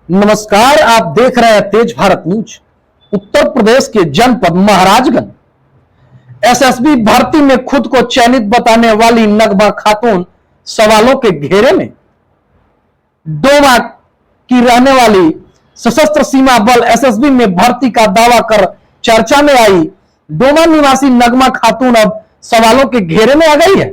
नमस्कार, आप देख रहे हैं तेज भारत न्यूज। उत्तर प्रदेश के जनपद महाराजगंज एसएसबी भर्ती में खुद को चयनित बताने वाली नगमा खातून सवालों के घेरे में। डोमा की रहने वाली सशस्त्र सीमा बल एसएसबी में भर्ती का दावा कर चर्चा में आई डोमा निवासी नगमा खातून अब सवालों के घेरे में आ गई है।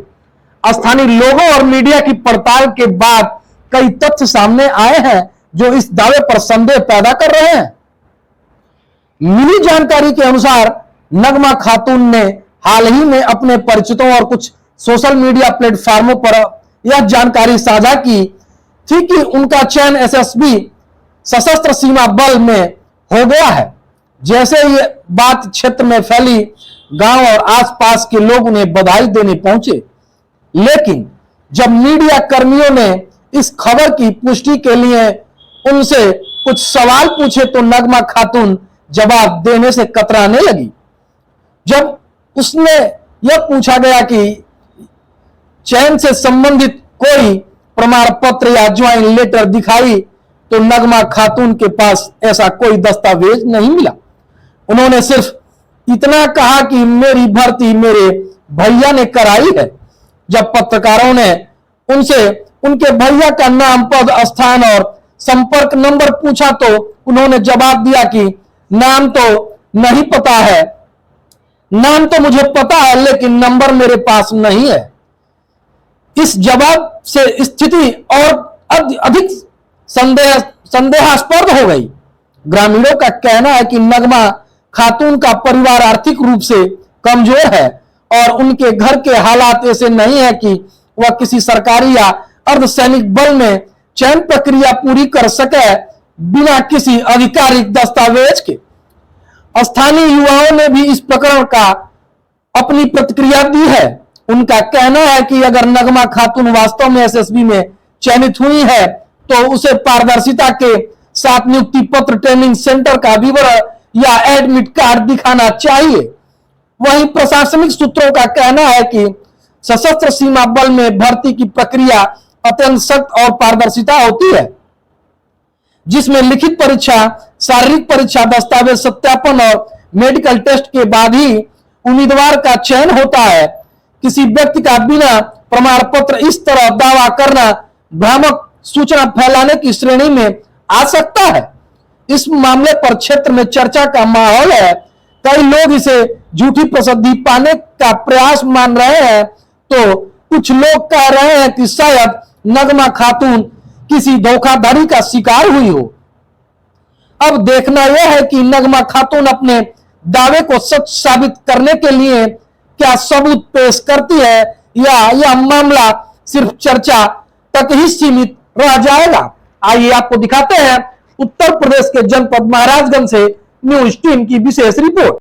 स्थानीय लोगों और मीडिया की पड़ताल के बाद कई तथ्य सामने आए हैं जो इस दावे पर संदेह पैदा कर रहे हैं। मिली जानकारी के अनुसार नगमा खातून ने हाल ही में अपने परिचितों और कुछ सोशल मीडिया प्लेटफॉर्मों पर यह जानकारी साझा की थी कि उनका चयन एसएसबी सशस्त्र सीमा बल में हो गया है। जैसे ये बात क्षेत्र में फैली, गांव और आसपास के लोग उन्हें बधाई देने पहुंचे, लेकिन जब मीडिया कर्मियों ने इस खबर की पुष्टि के लिए उनसे कुछ सवाल पूछे तो नगमा खातून जवाब देने से कतराने लगी। जब उसने यह पूछा गया कि चयन से संबंधित कोई प्रमाण पत्र या ज्वाइन लेटर दिखाई तो नगमा खातून के पास ऐसा कोई दस्तावेज नहीं मिला। उन्होंने सिर्फ इतना कहा कि मेरी भर्ती मेरे भैया ने कराई है। जब पत्रकारों ने उनसे उनके भैया का नाम, पद, स्थान और संपर्क नंबर पूछा तो उन्होंने जवाब दिया कि नाम तो नहीं पता है, नाम तो मुझे पता है लेकिन नंबर मेरे पास नहीं है। इस जवाब से स्थिति और अधिक संदेहास्पद हो गई। ग्रामीणों का कहना है कि नगमा खातून का परिवार आर्थिक रूप से कमजोर है और उनके घर के हालात ऐसे नहीं है कि वह किसी सरकारी या अर्धसैनिक बल में चयन प्रक्रिया पूरी कर सके बिना किसी आधिकारिक दस्तावेज के। स्थानीय युवाओं ने भी इस प्रकरण का अपनी प्रतिक्रिया दी है। उनका कहना है कि अगर नगमा खातून वास्तव में एसएसबी में चयनित हुई है तो उसे पारदर्शिता के साथ नियुक्ति पत्र, ट्रेनिंग सेंटर का विवरण या एडमिट कार्ड दिखाना चाहिए। वहीं प्रशासनिक सूत्रों का कहना है कि सशस्त्र सीमा बल में भर्ती की प्रक्रिया अत्यंत सख्त और पारदर्शिता होती है, जिसमें लिखित परीक्षा, शारीरिक परीक्षा, दस्तावेज सत्यापन और मेडिकल टेस्ट के बाद ही उम्मीदवार का चयन होता है। किसी व्यक्ति का बिना प्रमाण पत्र इस तरह दावा करना भ्रामक सूचना फैलाने की श्रेणी में आ सकता है। इस मामले पर क्षेत्र में चर्चा का माहौल है। कई लोग इसे झूठी प्रसिद्धि पाने का प्रयास मान रहे हैं तो कुछ लोग कह रहे हैं कि शायद नगमा खातून किसी धोखाधड़ी का शिकार हुई हो। अब देखना यह है कि नगमा खातून अपने दावे को सच साबित करने के लिए क्या सबूत पेश करती है या यह मामला सिर्फ चर्चा तक ही सीमित रह जाएगा। आइए आपको दिखाते हैं उत्तर प्रदेश के जनपद महाराजगंज से न्यूज टीम की विशेष रिपोर्ट।